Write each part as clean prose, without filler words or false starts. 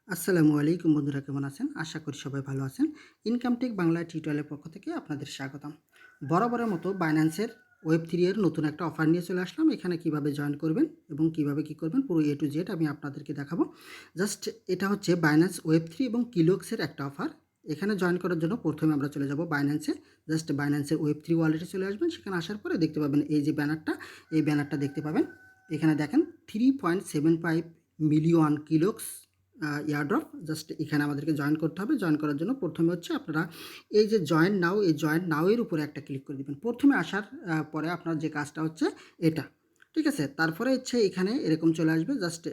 আসসালামু আলাইকুম বন্ধুরা, কেমন আছেন? আশা করি সবাই ভালো আছেন। ইনকাম টেক বাংলা টিউটোরিয়ালের পক্ষ থেকে আপনাদের স্বাগতম। বরাবরের মতো বাইন্যান্সের ওয়েব3 এর নতুন একটা অফার নিয়ে চলে আসলাম। এখানে কিভাবে জয়েন করবেন এবং কিভাবে কি করবেন পুরো A to Z আমি আপনাদেরকে দেখাবো। জাস্ট এটা হচ্ছে বাইন্যান্স ওয়েব3 এবং কিলোক্সের একটা অফার। এখানে জয়েন করার জন্য প্রথমে আমরা চলে যাব বাইন্যান্সে। জাস্ট বাইন্যান্সের ওয়েব3 ওয়ালেটে চলে আসবেন। সেখানে আসার পরে দেখতে পাবেন এই যে ব্যানারটা, এই ব্যানারটা দেখতে পাবেন। এখানে দেখেন 3.75 মিলিয়ন কিলোক্স এয়ারড্রপ। জাস্ট এখানে আমাদেরকে জয়েন করতে হবে। জয়েন করার জন্য প্রথমে হচ্ছে আপনারা এই যে জয়েন নাও, এই জয়েন নাও এর উপরে একটা ক্লিক করে দিবেন। প্রথমে আসার পরে আপনার যে কাজটা হচ্ছে এটা, ঠিক আছে? তারপরে হচ্ছে এখানে এরকম চলে আসবে। জাস্ট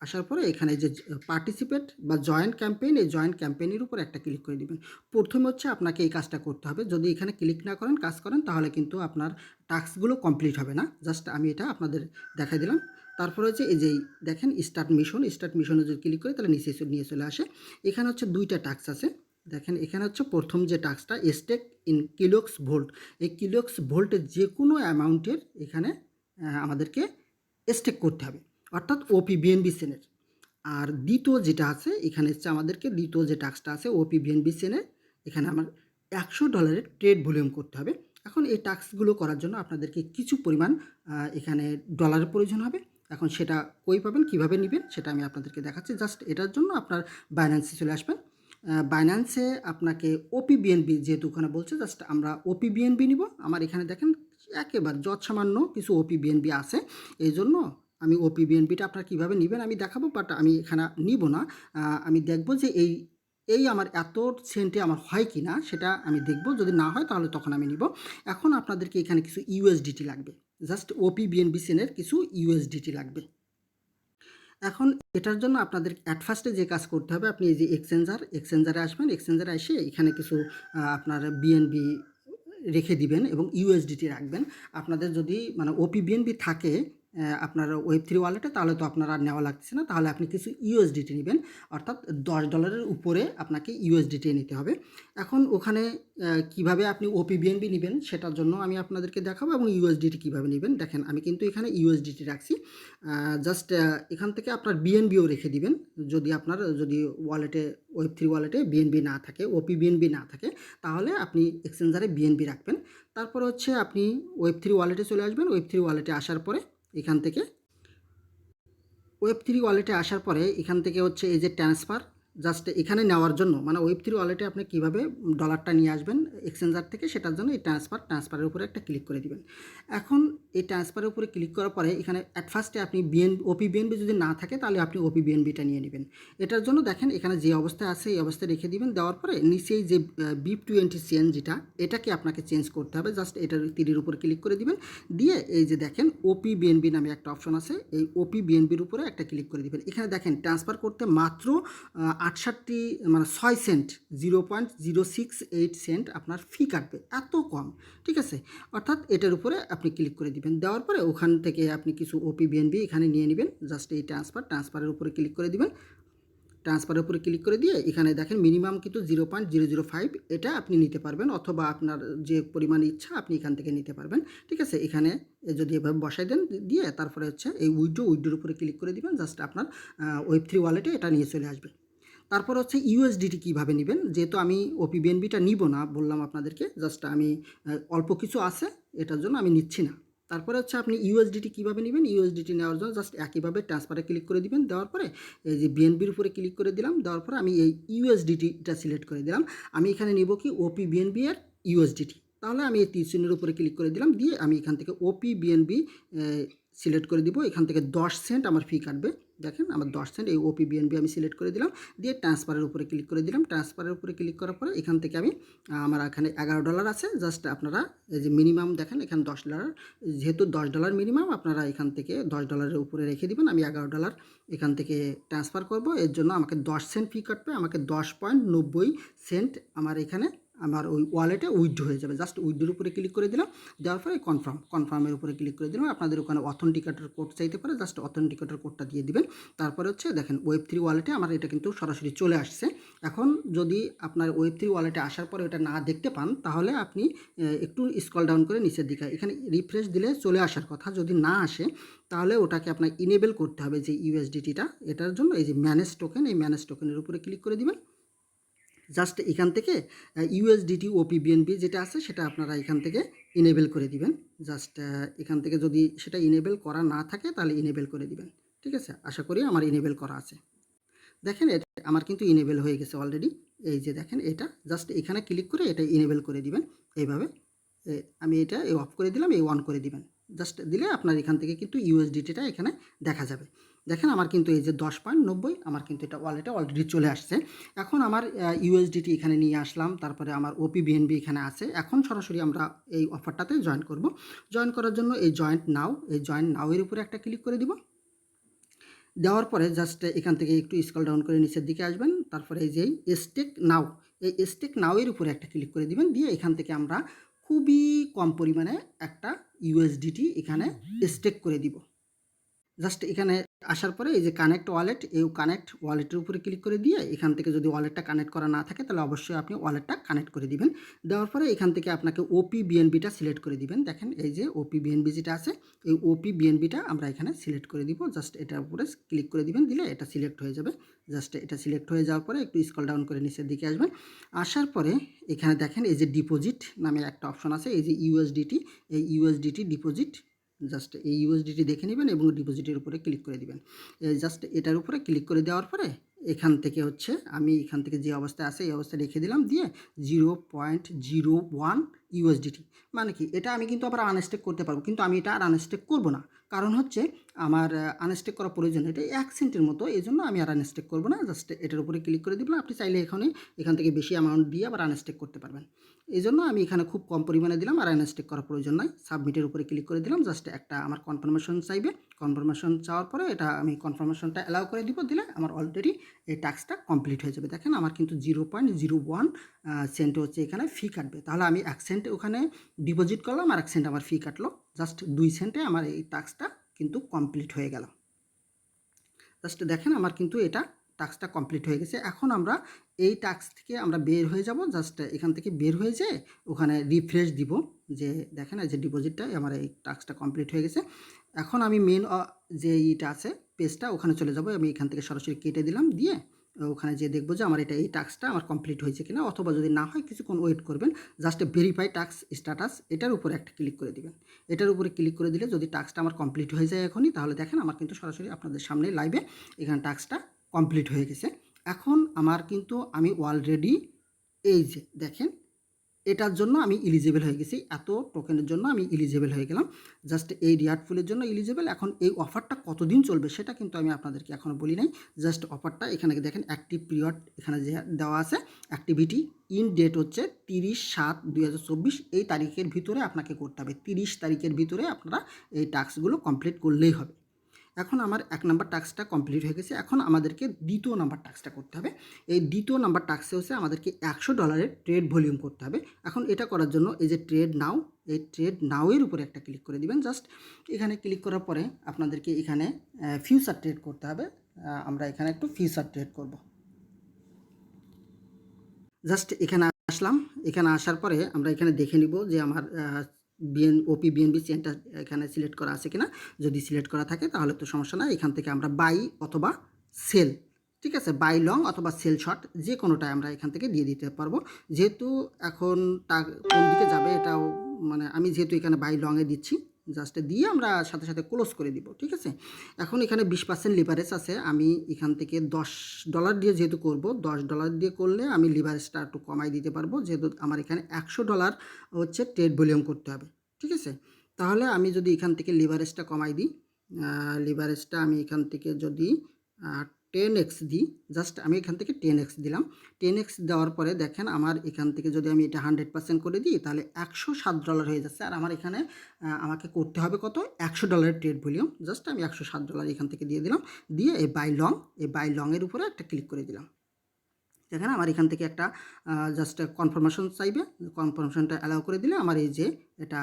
আসার পরে এখানে যে পার্টিসিপেট বা জয়েন্ট ক্যাম্পেইন, এই জয়েন্ট ক্যাম্পেইনের উপর একটা ক্লিক করে দিবেন। প্রথমে হচ্ছে আপনাকে এই কাজটা করতে হবে। যদি এখানে ক্লিক না করেন, কাজ করেন, তাহলে কিন্তু আপনার টাস্কগুলো কমপ্লিট হবে না। জাস্ট আমি এটা আপনাদের দেখাই দিলাম। তারপরে হচ্ছে এই যে দেখেন স্টার্ট মিশনে যদি ক্লিক করি তাহলে নিচে নিয়ে চলে আসে। এখানে হচ্ছে দুইটা টাস্ক আছে। দেখেন এখানে হচ্ছে প্রথম যে টাস্কটা স্টেক ইন কিলোক্স ভোল্ট। এই কিলোক্স ভোল্টের যে কোনো অ্যামাউন্টের এখানে আমাদেরকে স্টেক করতে হবে, অর্থাৎ ওপি বিএনবি সেনের। আর দ্বিতীয় যেটা আছে এখানে হচ্ছে আমাদেরকে দ্বিতীয় যে টাস্কটা আছে ওপি বিএনবি সেনের, এখানে আমার $100 ট্রেড ভলিউম করতে হবে। এখন এই টাস্কগুলো করার জন্য আপনাদেরকে কিছু পরিমাণ এখানে ডলারের প্রয়োজন হবে। এখন সেটা কই পাবেন, কিভাবে নেবেন সেটা আমি আপনাদেরকে দেখাচ্ছি। জাস্ট এটার জন্য আপনার বাইন্যান্সে চলে আসবেন। বাইন্যান্সে আপনাকে ওপি বিএনবি যেহেতু ওখানে বলছে, জাস্ট আমরা ওপি বিএনবি নিব। আমার এখানে দেখেন একেবারে যৎসামান্য কিছু ওপি বিএনবি আছে, এই জন্য আমি ওপি বিএনপিটা আপনারা কীভাবে নেবেন আমি দেখাবো, বাট আমি এখানে নিব না। আমি দেখব যে এই আমার এত সেন্টে আমার হয় কি না সেটা আমি দেখব। যদি না হয় তাহলে তখন আমি নিব। এখন আপনাদেরকে এখানে কিছু ইউএসডিটি লাগবে। জাস্ট ওপি বিএনবি সেনের কিছু ইউএসডিটি লাগবে। এখন এটার জন্য আপনাদের অ্যাট ফার্স্টে যে কাজ করতে হবে, আপনি এই যে এক্সচেঞ্জারে আসবেন। এক্সচেঞ্জারে এসে এখানে কিছু আপনার বিএনবি রেখে দিবেন এবং ইউএসডিটি রাখবেন। আপনাদের যদি মানে ওপি বিএনবি থাকে আপনার ওয়েব3 ওয়ালেটে, তাহলে তো আপনার আর নেওয়া লাগছে না। তাহলে আপনি কিছু ইউএসডিটি নেবেন, অর্থাৎ $10 উপরে আপনাকে ইউএসডিটি নিতে হবে। এখন ওখানে কিভাবে আপনি ওপি বিএনবি নেবেন সেটার জন্য আমি আপনাদেরকে দেখাবো, এবং ইউএসডিটি কিভাবে নেবেন। দেখেন আমি কিন্তু এখানে ইউএসডিটি রাখছি। জাস্ট এখান থেকে আপনার বিএনবিও রেখে দিবেন। যদি ওয়ালেটে ওয়েব3 ওয়ালেটে বিএনবি না থাকে, ওপি বিএনবি না থাকে, তাহলে আপনি এক্সচেঞ্জারে বিএনবি রাখবেন। তারপর হচ্ছে আপনি ওয়েব3 ওয়ালেটে চলে আসবেন। ওয়েব3 ওয়ালেটে আসার পরে এখান থেকে ওয়েব3 ওয়ালেটে আসার পরে এখান থেকে হচ্ছে এই যে ট্রান্সফার, জাস্ট এখানে নেওয়ার জন্য মানে ওয়েব3 ওয়ালেটে আপনি কীভাবে ডলারটা নিয়ে আসবেন এক্সচেঞ্জার থেকে, সেটার জন্য এই ট্রান্সফারের উপরে একটা ক্লিক করে দিবেন। এখন এই ট্রান্সফারের উপরে ক্লিক করার পরে এখানে অ্যাট ফার্স্টে আপনি ওপি বিএনবি যদি না থাকে তাহলে আপনি ওপি বিএনবিটা নিয়ে নেবেন। এটার জন্য দেখেন এখানে যে অবস্থায় আছে এই অবস্থায় রেখে দিবেন। দেওয়ার পরে নিচেই যে BIP20 চেঞ্জ যেটা, এটাকে আপনাকে চেঞ্জ করতে হবে। জাস্ট এটার তীরের উপরে ক্লিক করে দিবেন। দিয়ে এই যে দেখেন ওপি বিএনবি নামে একটা অপশন আছে, এই ওপি বিএনবির উপরে একটা ক্লিক করে দিবেন। এখানে দেখেন ট্রান্সফার করতে মাত্র 68 মানে 6 সেন্ট, 0.068 সেন্ট আপনার ফি কাটবে। এত কম, ঠিক আছে? অর্থাৎ এটার উপরে আপনি ক্লিক করে দিবেন। দেওয়ার পরে ওখান থেকে আপনি কিছু ওপি বিএনবি এখানে নিয়ে নেবেন। জাস্ট এই ট্রান্সফারের উপরে ক্লিক করে দিবেন। ট্রান্সফারের উপরে ক্লিক করে দিয়ে এখানে দেখেন মিনিমাম কিন্তু 0.005 এটা আপনি নিতে পারবেন, অথবা আপনার যে পরিমাণ ইচ্ছা আপনি এখান থেকে নিতে পারবেন, ঠিক আছে? এখানে যদি এভাবে বসাই দেন, দিয়ে তারপরে হচ্ছে এই উইথড্রোর উপরে ক্লিক করে দিবেন। জাস্ট আপনার ওয়েব3 ওয়ালেটে এটা নিয়ে চলে আসবে। তারপর হচ্ছে ইউএসডিটি কীভাবে নেবেন, যেহেতু আমি ওপি বিএনবিটা নিব না বললাম আপনাদেরকে, জাস্ট আমি অল্প কিছু আছে এটার জন্য আমি নিচ্ছি না। তারপরে হচ্ছে আপনি ইউএসডিটি কীভাবে নেবেন, ইউএসডিটি নেওয়ার জন্য জাস্ট একইভাবে ট্রান্সফারে ক্লিক করে দিবেন। দেওয়ার পরে এই যে বিএনবির উপরে ক্লিক করে দিলাম। দেওয়ার পরে আমি এই ইউএসডিটিটা সিলেক্ট করে দিলাম। আমি এখানে নিব কি ওপি বিএনবি এর ইউএসডিটি। তাহলে আমি এই তীর চিহ্নের উপরে ক্লিক করে দিলাম। দিয়ে আমি এখান থেকে ওপি বিএনবি সিলেক্ট করে দিব। এখান থেকে 10 সেন্ট আমার ফি কাটবে। দেখেন আমার 10 সেন্ট, এই ওপি বিএনবি আমি সিলেক্ট করে দিলাম। দিয়ে ট্রান্সফারের উপরে ক্লিক করে দিলাম। ট্রান্সফারের উপরে ক্লিক করার পরে এখান থেকে আমি আমার এখানে $11 আছে। জাস্ট আপনারা এই যে মিনিমাম দেখেন এখানে $10, যেহেতু $10 মিনিমাম, আপনারা এখান থেকে $10 উপরে রেখে দিবেন। আমি $11 এখান থেকে ট্রান্সফার করব। এর জন্য আমাকে 10 সেন্ট ফি কাটবে। আমাকে 10.90 সেন্ট আমার এখানে আমার ওই ওয়ালেটে উইথড্র হয়ে যাবে। জাস্ট উইথড্রোর উপরে ক্লিক করে দিলাম। দেওয়ার পরে কনফার্মের উপরে ক্লিক করে দিলাম। আপনাদের ওখানে অথেন্টিকেটর কোড চাইতে পারে, জাস্ট অথেন্টিকেটর কোডটা দিয়ে দিবেন। তারপরে হচ্ছে দেখেন ওয়েব3 ওয়ালেটে আমার এটা কিন্তু সরাসরি চলে আসছে। এখন যদি আপনার ওয়েব3 ওয়ালেটে আসার পরে এটা না দেখতে পান, তাহলে আপনি একটু স্ক্রল ডাউন করে নিচের দিকে এখানে রিফ্রেশ দিলে চলে আসার কথা। যদি না আসে তাহলে ওটাকে আপনার ইনেবল করতে হবে, যে ইউএসডিটিটা, এটার জন্য এই যে ম্যানেজ টোকেন, এই ম্যানেজ টোকেনের উপরে ক্লিক করে দিবেন। জাস্ট এখান থেকে ইউএসডিটি ওপিবিএনবি যেটা আছে সেটা আপনারা এখান থেকে ইনেবল করে দিবেন। জাস্ট এখান থেকে যদি সেটা ইনেবল করা না থাকে তাহলে ইনেবল করে দিবেন। ঠিক আছে, আশা করি আমার ইনেবল করা আছে। দেখেন এটা আমার কিন্তু ইনেবল হয়ে গেছে অলরেডি। এই যে দেখেন, এটা জাস্ট এখানে ক্লিক করে এটা ইনেবল করে দিবেন। এইভাবে আমি এটা অফ করে দিলাম, অন করে দিবেন। জাস্ট দিলে আপনার এখান থেকে কিন্তু ইউএসডিটিটা এখানে দেখা যাবে। দেখেন আমার কিন্তু এই যে 10.90 আমার কিন্তু এটা ওয়ালেটে অলরেডি চলে আসছে। এখন আমার ইউএসডিটি এখানে নিয়ে আসলাম, তারপরে আমার ওপিবিএনবি এখানে আছে। এখন সরাসরি আমরা এই অফারটাতে জয়েন করব। জয়েন করার জন্য এই জয়েন্ট নাও, এই জয়েন্ট নাও এর উপরে একটা ক্লিক করে দিব। দেওয়ার পরে জাস্ট এখান থেকে একটু স্ক্রল ডাউন করে নিচের দিকে আসবেন। তারপরে এই যে স্টেক নাও, এই স্টেক নাও এর উপরে একটা ক্লিক করে দিবেন। দিয়ে এখান থেকে আমরা খুবই কম পরিমাণে একটা ইউএসডিটি এখানে স্টেক করে দিব। জাস্ট এখানে আসার পরে এই যে কানেক্ট ওয়ালেট, এই কানেক্ট ওয়ালেটের উপরে ক্লিক করে দিয়ে এখান থেকে যদি ওয়ালেটটা কানেক্ট করা না থাকে তাহলে অবশ্যই আপনি ওয়ালেটটা কানেক্ট করে দিবেন। দেওয়ার পরে এখান থেকে আপনাকে ওপিবিএনবিটা সিলেক্ট করে দিবেন। দেখেন এই যে ওপিবিএনবি যেটা আছে, এই ওপিবিএনবিটা আমরা এখানে সিলেক্ট করে দিব। জাস্ট এটার উপরে ক্লিক করে দিবেন, দিলে এটা সিলেক্ট হয়ে যাবে। জাস্ট এটা সিলেক্ট হয়ে যাওয়ার পরে একটু স্ক্রল ডাউন করে নিচের দিকে আসবেন। আসার পরে এখানে দেখেন এই যে ডিপোজিট নামে একটা অপশন আছে, এই যে ইউএসডিটি, এই ইউএসডিটি ডিপোজিট, জাস্ট এই ইউএসডিটি দেখে নেবেন এবং ডিপোজিটের উপরে ক্লিক করে দিবেন। জাস্ট এটার উপরে ক্লিক করে দেওয়ার পরে এখান থেকে হচ্ছে আমি এখান থেকে যে অবস্থায় আছে এই অবস্থায় রেখে দিলাম, দিয়ে 0.01 ইউএসডিটি। মানে কি, এটা আমি কিন্তু আবার আনস্টেক করতে পারবো, কিন্তু আমি এটা আর আনস্টেক করবো না। কারণ হচ্ছে আমার আনস্টেক করা প্রয়োজন, এটা 1 সেন্টের মতো, এই জন্য আমি আর আনস্টেক করবো না। জাস্ট এটার উপরে ক্লিক করে দিলাম। আপনি চাইলে এখান থেকে বেশি অ্যামাউন্ট দিয়ে আবার আনস্টেক করতে পারবেন। এই জন্য আমি এখানে খুব কম পরিমাণে দিলাম, আর আনস্টেক করার প্রয়োজন নাই। সাবমিটের উপরে ক্লিক করে দিলাম। জাস্ট একটা আমার কনফার্মেশন চাইবে, কনফার্মেশন চাওয়ার পরে এটা আমি কনফার্মেশনটা অ্যালাউ করে দিব। দিলে আমার অলরেডি এই টাস্কটা কমপ্লিট হয়ে যাবে। দেখেন আমার কিন্তু 0.01 সেন্ট হচ্ছে এখানে ফি কাটবে। তাহলে আমি 1 সেন্ট ওখানে ডিপোজিট করলাম, আর 1 সেন্ট আমার ফি কাটলো। জাস্ট 2 সেন্টে আমার এই টাস্কটা কিন্তু কমপ্লিট হয়ে গেল। জাস্ট দেখেন আমার কিন্তু এটা টাস্কটা কমপ্লিট হয়ে গেছে। এখন আমরা এই টাস্ক থেকে আমরা বের হয়ে যাব। জাস্ট এখান থেকে বের হয়ে যেয়ে ওখানে রিফ্রেশ দিব, যে দেখেন এই যে ডিপোজিটটা আমার এই টাস্কটা কমপ্লিট হয়ে গেছে। এখন আমি মেন যে ইটা আছে পেজটা, ওখানে চলে যাব। আমি এখান থেকে সরাসরি কেটে দিলাম, দিয়ে ওখানে যে দেখবো যে আমার এটা এই টাস্কটা আমার কমপ্লিট হয়েছে কিনা, অথবা যদি না হয় কিছুক্ষণ ওয়েট করবেন। জাস্ট ভেরিফাই টাস্ক স্ট্যাটাস, এটার উপরে একটা ক্লিক করে দিবেন। এটার উপরে ক্লিক করে দিলে যদি টাস্কটা আমার কমপ্লিট হয়ে যায় এখনই, তাহলে দেখেন আমার কিন্তু সরাসরি আপনাদের সামনে লাইভে এখানে টাস্কটা কমপ্লিট হয়ে গেছে। এখন আমার কিন্তু আমি অলরেডি এই যে দেখেন এটার জন্য আমি এলিজিবল হয়ে গেছি, এত টোকেনের জন্য আমি এলিজিবল হয়ে গেলাম। জাস্ট এই রিয়ার্ড ফুলের জন্য এলিজিবল। এখন এই অফারটা কতদিন চলবে সেটা কিন্তু আমি আপনাদেরকে এখনও বলি নাই। জাস্ট অফারটা এখানে দেখেন অ্যাক্টিভ পিরিয়ড এখানে যে দেওয়া আছে, অ্যাক্টিভিটি ইন ডেট হচ্ছে 30/7/2024, এই তারিখের ভিতরে আপনাকে করতে হবে। 30 তারিখের ভিতরে আপনারা এই টাস্কগুলো কমপ্লিট করলেই হবে। এখন আমার 1 নাম্বার টাস্কটা কমপ্লিট হয়ে গেছে। এখন আমাদেরকে দ্বিতীয় নাম্বার টাস্কটা করতে হবে। এই দ্বিতীয় নাম্বার টাস্কে হচ্ছে আমাদেরকে $100 ট্রেড ভলিউম করতে হবে। এখন এটা করার জন্য এই যে ট্রেড নাও, এই ট্রেড নাও এর উপরে একটা ক্লিক করে দিবেন। জাস্ট এখানে ক্লিক করার পরে আপনাদেরকে এখানে ফিউচার ট্রেড করতে হবে। আমরা এখানে একটু ফিউচার ট্রেড করব। জাস্ট এখানে আসলাম। এখানে আসার পরে আমরা এখানে দেখে নিব যে আমার ওপিবিএনবি চেনটা এখানে সিলেক্ট করা আছে কিনা। যদি সিলেক্ট করা থাকে তাহলে তো সমস্যা নাই। এখান থেকে আমরা বাই অথবা সেল, ঠিক আছে, বাই লং অথবা সেল শর্ট যে কোনোটাই আমরা এখান থেকে দিয়ে দিতে পারবো। যেহেতু এখন কোন দিকে যাবে এটাও, মানে আমি যেহেতু এখানে বাই লংয়ে দিচ্ছি, জাস্ট দিয়ে আমরা সাথে সাথে ক্লোজ করে দিব। ঠিক আছে, এখন এখানে 20% লিভারেজ আছে। আমি এখান থেকে $10 দিয়ে যেহেতু করব, $10 দিয়ে করলে আমি লিভারেজটা একটু কমাই দিতে পারবো, যেহেতু আমার এখানে $100 হচ্ছে ট্রেড ভলিউম করতে হবে। ঠিক আছে, তাহলে আমি যদি এখান থেকে লিভারেজটা কমাই দিই, লিভারেজটা আমি এখান থেকে যদি 10x দিই, জাস্ট আমি এখান থেকে 10x দিলাম। 10x দেওয়ার পরে দেখেন আমার এখান থেকে যদি আমি এটা 100% করে দিই তাহলে $107 হয়ে যাচ্ছে। আর আমার এখানে আমাকে করতে হবে কত, $100 ট্রেড ভলিউম। জাস্ট আমি $107 এখান থেকে দিয়ে দিলাম। দিয়ে এই বাই লংয়ের উপরে একটা ক্লিক করে দিলাম। দেখেন আমার এখান থেকে একটা জাস্ট কনফার্মেশন চাইবে, কনফার্মেশনটা অ্যালাউ করে দিলে আমার এই যে এটা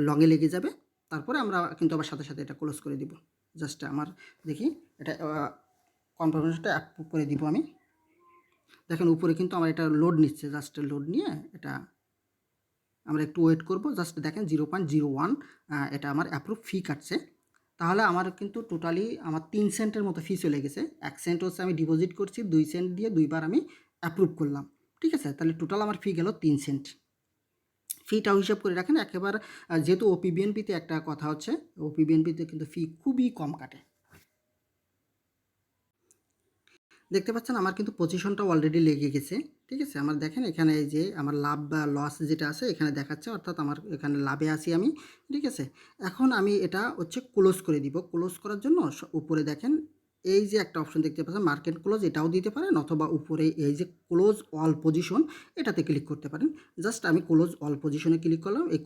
লংয়ে লেগে যাবে। তারপরে আমরা কিন্তু আবার সাথে সাথে এটা ক্লোজ করে দিব। জাস্ট আমার দেখি এটা কনফার্মেশনটা অ্যাপ্রুভ করে দিব আমি। দেখেন উপরে কিন্তু আমার এটা লোড নিচ্ছে, জাস্ট লোড নিয়ে এটা আমরা একটু ওয়েট করব। জাস্ট দেখেন 0.01 এটা আমার অ্যাপ্রুভ ফি কাটছে। তাহলে আমার কিন্তু টোটালি আমার 3 সেন্টের মতো ফি চলে গেছে। 1 সেন্ট হচ্ছে আমি ডিপোজিট করছি, 2 সেন্ট দিয়ে 2 বার আমি অ্যাপ্রুভ করলাম। ঠিক আছে? তাহলে টোটাল আমার ফি গেল 3 সেন্ট। ফিটাও হিসাব করে রাখেন একেবারে। যেহেতু ওপিবিএনপিতে একটা কথা হচ্ছে, ওপিবিএনপিতে কিন্তু ফি খুবই কম কাটে। দেখতে পাচ্ছেন আমার কিন্তু পজিশনটা অলরেডি লেগে গেছে। ঠিক আছে? আমার দেখেন এখানে এই যে আমার লাভ বা লস যেটা আছে এখানে দেখাচ্ছে, অর্থাৎ আমার এখানে লাভে আছি আমি। ঠিক আছে? এখন আমি এটা হচ্ছে ক্লোজ করে দিব। ক্লোজ করার জন্য উপরে দেখেন এই যে একটা অপশন দেখতে পাচ্ছেন মার্কেট ক্লোজ, এটাও দিতে পারেন, অথবা উপরে এই যে ক্লোজ অল পজিশন এটাতে ক্লিক করতে পারেন। জাস্ট আমি ক্লোজ অল পজিশনে ক্লিক করলাম, এই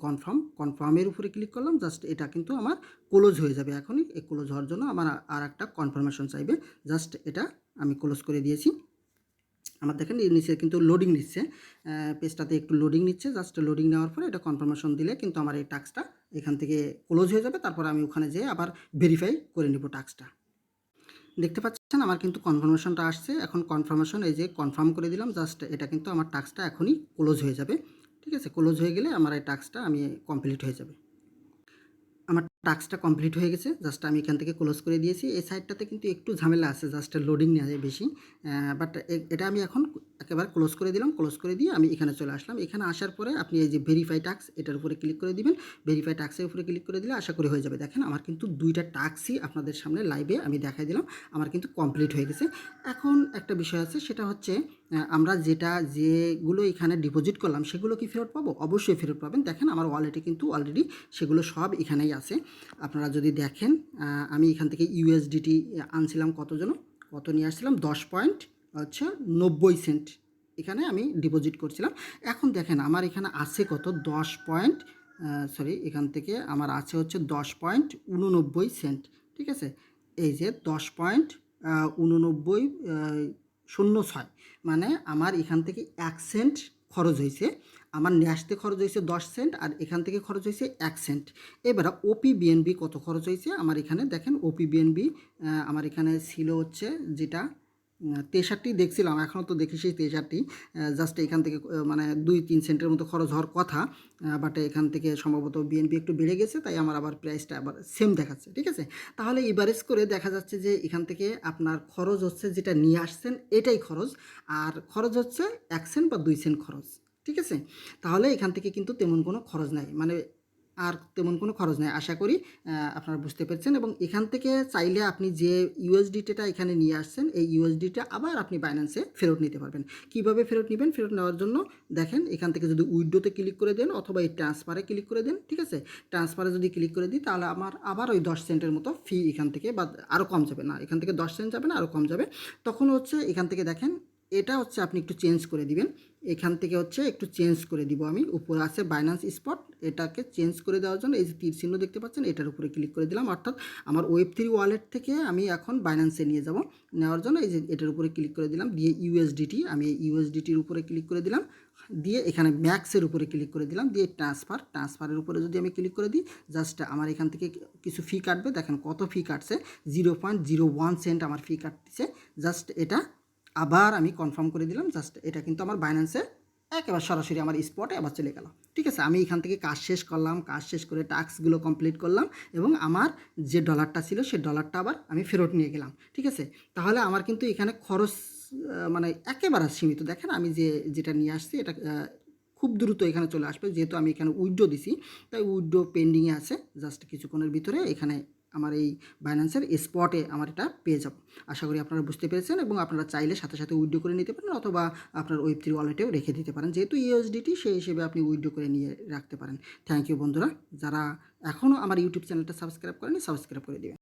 কনফার্মের উপরে ক্লিক করলাম। জাস্ট এটা কিন্তু আমার ক্লোজ হয়ে যাবে এখনই। এই ক্লোজ হওয়ার জন্য আমার আর একটা কনফার্মেশন চাইবে। জাস্ট এটা আমি ক্লোজ করে দিয়েছি। আমার দেখেন এই নিচে কিন্তু লোডিং নিচ্ছে, পেজটাতে একটু লোডিং নিচ্ছে। জাস্ট লোডিং নেওয়ার পরে এটা কনফার্মেশন দিলে কিন্তু আমার এই টাস্কটা এখান থেকে ক্লোজ হয়ে যাবে। তারপর আমি ওখানে যেয়ে আবার ভেরিফাই করে নেব টাস্কটা। দেখতে পাচ্ছেন আমার কিন্তু কনফার্মেশনটা আসছে। এখন কনফার্মেশন এই যে কনফার্ম করে দিলাম। জাস্ট এটা কিন্তু আমার টাস্কটা এখনই ক্লোজ হয়ে যাবে। ঠিক আছে? ক্লোজ হয়ে গেলে আমার এই টাস্কটা আমি কমপ্লিট হয়ে যাবে। আমার টাস্কটা কমপ্লিট হয়ে গেছে। জাস্ট আমি এখান থেকে ক্লোজ করে দিয়েছি। এই সাইডটাতে কিন্তু একটু ঝামেলা আছে, জাস্ট লোডিং নেয় বেশি। বাট এটা আমি এখন একেবারে ক্লোজ করে দিলাম। ক্লোজ করে দিয়ে আমি এখানে চলে আসলাম। এখানে আসার পরে আপনি এই যে ভেরিফাই টাস্ক এটার উপরে ক্লিক করে দিবেন। ভেরিফাই টাস্কের উপরে ক্লিক করে দিলে আশা করি হয়ে যাবে। দেখেন আমার কিন্তু 2টা টাস্কই আপনাদের সামনে লাইভে আমি দেখাই দিলাম। আমার কিন্তু কমপ্লিট হয়ে গেছে। এখন একটা বিষয় আছে, সেটা হচ্ছে আমরা যেগুলো এখানে ডিপোজিট করলাম সেগুলো কি ফেরত পাবো? অবশ্যই ফেরত পাবেন। দেখেন আমার ওয়ালেটে কিন্তু অলরেডি সেগুলো সব এখানেই আছে। আপনারা যদি দেখেন আমি এখান থেকে ইউএসডিটি আনছিলাম কত নিয়ে আসছিলাম 10.90 এখানে আমি ডিপোজিট করছিলাম। এখন দেখেন আমার এখানে আছে কত 10 পয়েন্ট এখান থেকে আমার আছে হচ্ছে 10.89 ঠিক আছে? এই যে 10.8906 মানে আমার এখান থেকে 1 সেন্ট খরচ হয়েছে। আমার নিয়ে আসতে খরচ হয়েছে 10 সেন্ট, আর এখান থেকে খরচ হয়েছে 1 সেন্ট। এবার ওপিবিএনবি কত খরচ হয়েছে আমার এখানে দেখেন। ওপিবিএনবি আমার এখানে ছিল হচ্ছে যেটা 63 দেখছিলাম, এখনও তো দেখি সেই 63। জাস্ট এখান থেকে মানে 2-3 সেন্টের মতো খরচ হওয়ার কথা, বাট এখান থেকে সম্ভবত বিএনপি একটু বেড়ে গেছে, তাই আমার আবার প্রাইসটা আবার সেম দেখাচ্ছে। ঠিক আছে? তাহলে এভারেজ করে দেখা যাচ্ছে যে এখান থেকে আপনার খরচ হচ্ছে যেটা নিয়ে আসছেন এটাই খরচ, আর খরচ হচ্ছে 1 সেন্ট বা 2 সেন্ট খরচ। ঠিক আছে? তাহলে এখান থেকে কিন্তু তেমন কোনো খরচ নাই, মানে আর তেমন কোনো খরচ নেই। আশা করি আপনারা বুঝতে পেরেছেন। এবং এখান থেকে চাইলে আপনি যে ইউএসডিটিটা এখানে নিয়ে আসছেন এই ইউএসডিটা আবার আপনি বাইন্যান্সে ফেরত নিতে পারবেন। কিভাবে ফেরত নেবেন? ফেরত নেওয়ার জন্য দেখেন এখান থেকে যদি উইথড্রোতে ক্লিক করে দেন অথবা এই ট্রান্সফারে ক্লিক করে দেন। ঠিক আছে? ট্রান্সফারে যদি ক্লিক করে দিই তাহলে আমার আবার ওই 10 সেন্টের মতো ফি এখান থেকে, বা আরও কম যাবে না, এখান থেকে 10 সেন্ট যাবে না, আরও কম যাবে। তখন হচ্ছে এখান থেকে দেখেন এটা হচ্ছে আপনি একটু চেঞ্জ করে দিবেন। এখান থেকে হচ্ছে একটু চেঞ্জ করে দিব আমি। উপরে আছে বাইন্যান্স স্পট, এটাকে চেঞ্জ করে দেওয়ার জন্য এই যে তীর চিহ্ন দেখতে পাচ্ছেন এটার উপরে ক্লিক করে দিলাম। অর্থাৎ আমার ওয়েব3 ওয়ালেট থেকে আমি এখন বাইন্যান্সে নিয়ে যাব। নেওয়ার জন্য এই যে এটার উপরে ক্লিক করে দিলাম, দিয়ে ইউএসডিটি, আমি ইউএসডিটির উপরে ক্লিক করে দিলাম, দিয়ে এখানে ম্যাক্সের উপরে ক্লিক করে দিলাম, দিয়ে ট্রান্সফারের উপরে যদি আমি ক্লিক করে দিই জাস্ট আমার এখান থেকে কিছু ফি কাটবে। দেখেন কত ফি কাটছে, 0.01 সেন্ট আমার ফি কাটতেছে। জাস্ট এটা আবার আমি কনফার্ম করে দিলাম। জাস্ট এটা কিন্তু আমার বাইন্যান্সে একেবারে সরাসরি আমার স্পটে আবার চলে গেল। ঠিক আছে? আমি এখান থেকে কাজ শেষ করলাম, কাজ শেষ করে টাস্কগুলো কমপ্লিট করলাম এবং আমার যে ডলারটা ছিল সেই ডলারটা আবার আমি ফেরত নিয়ে গেলাম। ঠিক আছে? তাহলে আমার কিন্তু এখানে খরচ মানে একেবারে সীমিত। দেখেন আমি যেটা নিয়ে আসছি এটা খুব দ্রুত এখানে চলে আসবে, যেহেতু আমি এখানে উইথড্র দিছি, তাই উইথড্র পেন্ডিংয়ে আছে। জাস্ট কিছুক্ষণের ভিতরে এখানে আমার এই বাইন্যান্সের স্পটে আমার এটা পেয়ে যাব। আশা করি আপনারা বুঝতে পেরেছেন, এবং আপনারা চাইলে সাথে সাথে উইথড্র করে নিতে পারেন অথবা আপনার ওয়েব3 ওয়ালেটেও রেখে দিতে পারেন। যেহেতু ইউএসডিটি সেই হিসেবে আপনি উইথড্র করে নিয়ে রাখতে পারেন। থ্যাংক ইউ বন্ধুরা, যারা এখনও আমার ইউটিউব চ্যানেলটা সাবস্ক্রাইব করেনি সাবস্ক্রাইব করে দিবেন।